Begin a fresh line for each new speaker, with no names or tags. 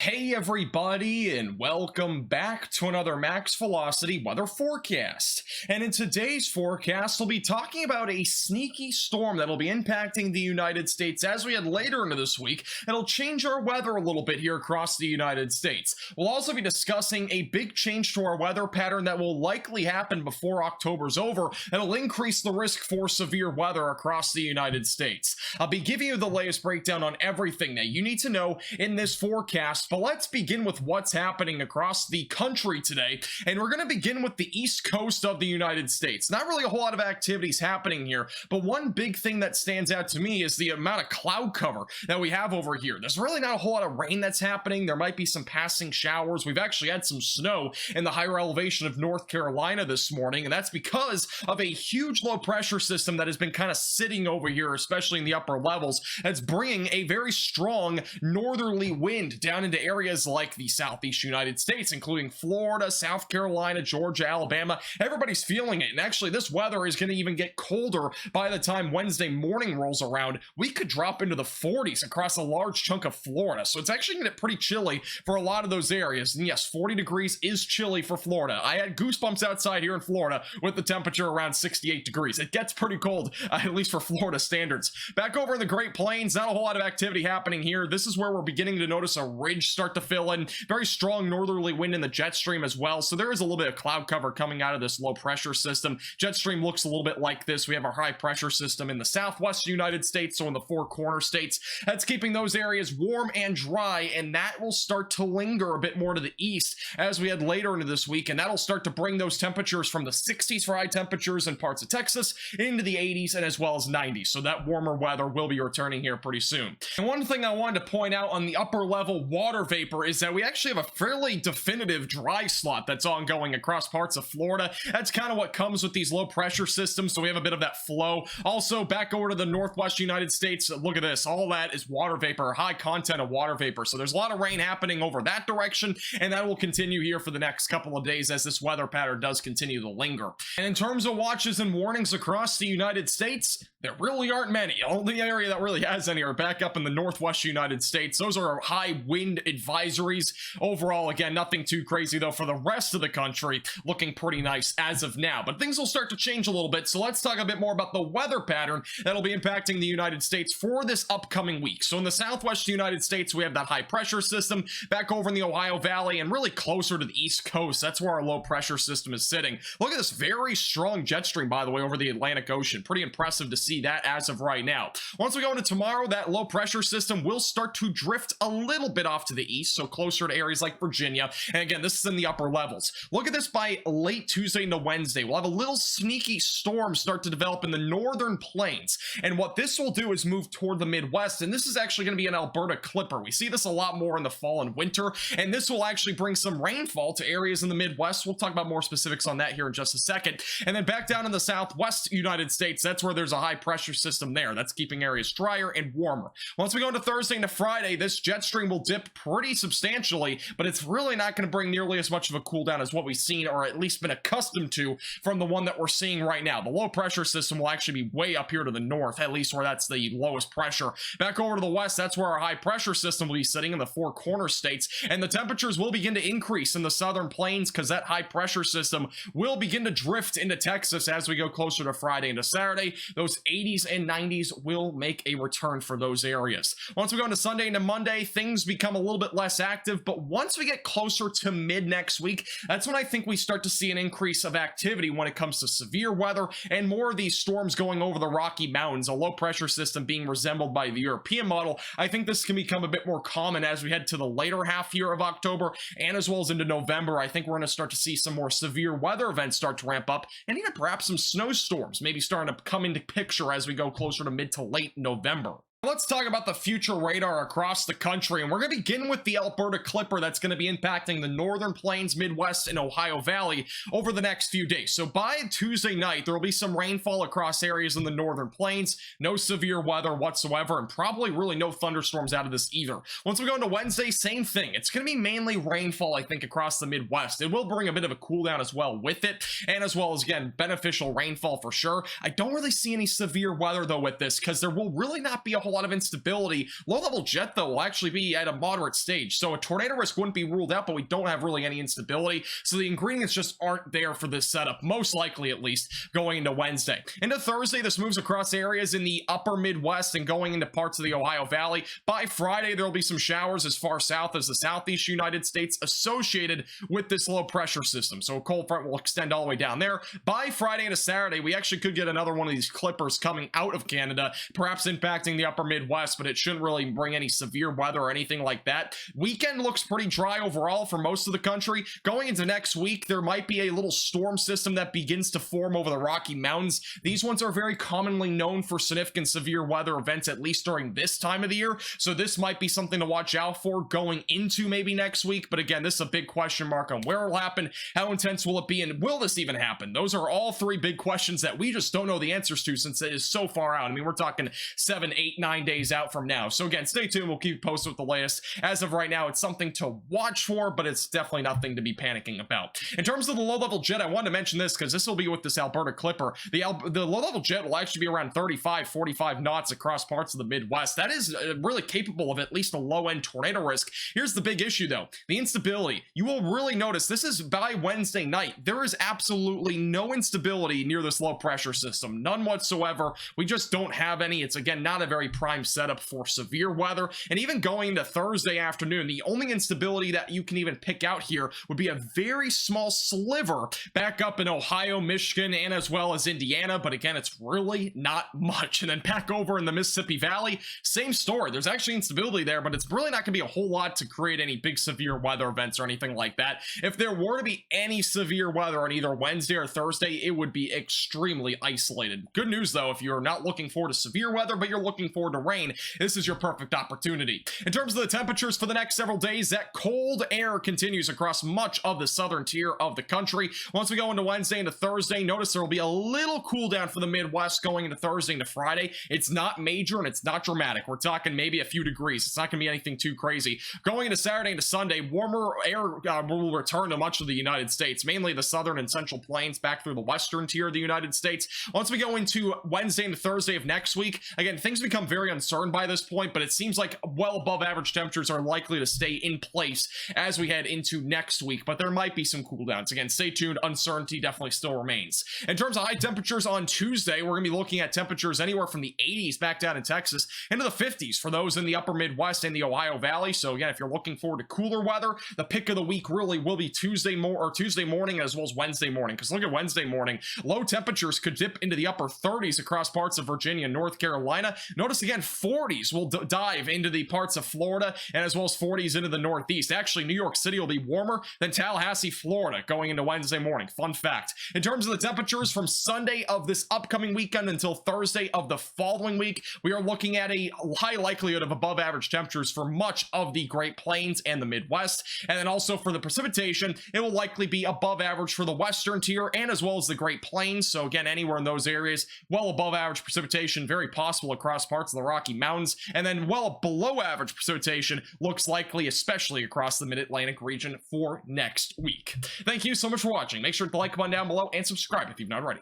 Hey everybody, and welcome back to another Max Velocity weather forecast. And in today's forecast, we'll be talking about a sneaky storm that'll be impacting the United States as we head later into this week. It'll change our weather a little bit here across the United States. We'll also be discussing a big change to our weather pattern that will likely happen before October's over. It'll increase the risk for severe weather across the United States. I'll be giving you the latest breakdown on everything that you need to know in this forecast. But let's begin with what's happening across the country today, and we're going to begin with the east coast of the United States. Not really a whole lot of activities happening here, but one big thing that stands out to me is the amount of cloud cover that we have over here. There's really not a whole lot of rain that's happening. There might be some passing showers. We've actually had some snow in the higher elevation of North Carolina this morning, and that's because of a huge low pressure system that has been kind of sitting over here, especially in the upper levels. That's bringing a very strong northerly wind down into areas like the southeast United States, including Florida, South Carolina, Georgia, Alabama. Everybody's feeling it, and actually this weather is going to even get colder by the time Wednesday morning rolls around. We could drop into the 40s across a large chunk of Florida, so it's actually going to get pretty chilly for a lot of those areas. And yes, 40 degrees is chilly for Florida. I had goosebumps outside here in Florida with the temperature around 68 degrees. It gets pretty cold, at least for Florida standards. Back over in the Great Plains, not a whole lot of activity happening here. This is where we're beginning to notice a ridge start to fill in. Very strong northerly wind in the jet stream as well, so there is a little bit of cloud cover coming out of this low pressure system. Jet stream looks a little bit like this. We have our high pressure system in the southwest United States, so in the four corner states. That's keeping those areas warm and dry, and that will start to linger a bit more to the east as we head later into this week, and that'll start to bring those temperatures from the 60s for high temperatures in parts of Texas into the 80s and as well as 90s, so that warmer weather will be returning here pretty soon. And one thing I wanted to point out on the upper level water vapor is that we actually have a fairly definitive dry slot that's ongoing across parts of Florida. That's kind of what comes with these low pressure systems, so we have a bit of that flow. Also, back over to the northwest United States, look at this. All that is water vapor, high content of water vapor. So there's a lot of rain happening over that direction, and that will continue here for the next couple of days as this weather pattern does continue to linger. And in terms of watches and warnings across the United States, there really aren't many. Only area that really has any are back up in the northwest United States. Those are high wind advisories. Overall, again, nothing too crazy though for the rest of the country. Looking pretty nice as of now, but things will start to change a little bit. So let's talk a bit more about the weather pattern that'll be impacting the United States for this upcoming week. So in the southwest United States, we have that high pressure system back over in the Ohio Valley and really closer to the East Coast. That's where our low pressure system is sitting. Look at this very strong jet stream, by the way, over the Atlantic Ocean. Pretty impressive to see that as of right now. Once we go into tomorrow, that low pressure system will start to drift a little bit off to the east, so closer to areas like Virginia. And again, this is in the upper levels. Look at this by late Tuesday into Wednesday. We'll have a little sneaky storm start to develop in the northern plains. And what this will do is move toward the Midwest. And this is actually going to be an Alberta Clipper. We see this a lot more in the fall and winter. And this will actually bring some rainfall to areas in the Midwest. We'll talk about more specifics on that here in just a second. And then back down in the southwest United States, that's where there's a high pressure system there. That's keeping areas drier and warmer. Once we go into Thursday into Friday, this jet stream will dip pretty substantially, but it's really not going to bring nearly as much of a cool down as what we've seen or at least been accustomed to from the one that we're seeing right now. The low pressure system will actually be way up here to the north, at least where that's the lowest pressure. Back over to the west, that's where our high pressure system will be sitting in the four corner states, and the temperatures will begin to increase in the southern plains because that high pressure system will begin to drift into Texas as we go closer to Friday into Saturday. Those 80s and 90s will make a return for those areas. Once we go into Sunday into Monday, things become a little bit less active, but once we get closer to mid next week, that's when I think we start to see an increase of activity when it comes to severe weather and more of these storms going over the Rocky Mountains, a low pressure system being resembled by the European model. I think this can become a bit more common as we head to the later half year of October and as well as into November. I think we're going to start to see some more severe weather events start to ramp up and even perhaps some snowstorms maybe starting to come into picture as we go closer to mid to late November. Let's talk about the future radar across the country, and we're going to begin with the Alberta Clipper that's going to be impacting the northern plains, Midwest, and Ohio Valley over the next few days. So by Tuesday night, there will be some rainfall across areas in the northern plains, no severe weather whatsoever, and probably really no thunderstorms out of this either. Once we go into Wednesday, same thing. It's going to be mainly rainfall, I think, across the Midwest. It will bring a bit of a cool down as well with it, and as well as, again, beneficial rainfall for sure. I don't really see any severe weather, though, with this, because there will really not be a whole whole lot of instability. Low-level jet, though, will actually be at a moderate stage, so a tornado risk wouldn't be ruled out, but we don't have really any instability, so the ingredients just aren't there for this setup, most likely at least, going into Wednesday. Into Thursday, this moves across areas in the upper Midwest and going into parts of the Ohio Valley. By Friday, there will be some showers as far south as the southeast United States associated with this low pressure system, so a cold front will extend all the way down there. By Friday into Saturday, we actually could get another one of these clippers coming out of Canada, perhaps impacting the upper Midwest, but it shouldn't really bring any severe weather or anything like that. Weekend looks pretty dry overall for most of the country. Going into next week, there might be a little storm system that begins to form over the Rocky Mountains. These ones are very commonly known for significant severe weather events, at least during this time of the year, so this might be something to watch out for going into maybe next week. But again, this is a big question mark on where it'll happen, how intense will it be, and will this even happen? Those are all three big questions that we just don't know the answers to, since it is so far out. I mean, we're talking 7, 8, 9 days out from now. So again, stay tuned. We'll keep you posted with the latest. As of right now, it's something to watch for, but it's definitely nothing to be panicking about. In terms of the low-level jet, I wanted to mention this because this will be with this Alberta Clipper. The low-level jet will actually be around 35, 45 knots across parts of the Midwest. That is really capable of at least a low-end tornado risk. Here's the big issue, though. The instability. You will really notice this is by Wednesday night. There is absolutely no instability near this low-pressure system. None whatsoever. We just don't have any. It's, again, not a very prime setup for severe weather. And even going into Thursday afternoon, the only instability that you can even pick out here would be a very small sliver back up in Ohio, Michigan, and as well as Indiana. But again, it's really not much. And then back over in the Mississippi Valley, same story. There's actually instability there, but it's really not going to be a whole lot to create any big severe weather events or anything like that. If there were to be any severe weather on either Wednesday or Thursday, it would be extremely isolated. Good news, though, if you're not looking forward to severe weather, but you're looking forward to rain, this is your perfect opportunity. In terms of the temperatures for the next several days, that cold air continues across much of the southern tier of the country. Once we go into Wednesday into Thursday, notice there will be a little cool down for the Midwest going into Thursday into Friday. It's not major and it's not dramatic. We're talking maybe a few degrees. It's not going to be anything too crazy. Going into Saturday into Sunday, warmer air will return to much of the United States, mainly the southern and central plains back through the western tier of the United States. Once we go into Wednesday into Thursday of next week, again, things become very uncertain by this point, but it seems like well above average temperatures are likely to stay in place as we head into next week, but there might be some cool downs. Again, stay tuned. Uncertainty definitely still remains. In terms of high temperatures on Tuesday, we're going to be looking at temperatures anywhere from the 80s back down in Texas into the 50s for those in the upper Midwest and the Ohio Valley. So again, if you're looking forward to cooler weather, the pick of the week really will be Tuesday morning as well as Wednesday morning, because look at Wednesday morning, low temperatures could dip into the upper 30s across parts of Virginia and North Carolina. Notice again, 40s will dive into the parts of Florida and as well as 40s into the Northeast. Actually, New York City will be warmer than Tallahassee, Florida going into Wednesday morning. Fun fact. In terms of the temperatures from Sunday of this upcoming weekend until Thursday of the following week, we are looking at a high likelihood of above average temperatures for much of the Great Plains and the Midwest. And then also for the precipitation, it will likely be above average for the western tier and as well as the Great Plains. So again, anywhere in those areas, well above average precipitation, very possible across parts of the Rocky Mountains. And then well below average precipitation looks likely, especially across the Mid-Atlantic region for next week. Thank you so much for watching. Make sure to like the button down below and subscribe if you've not already.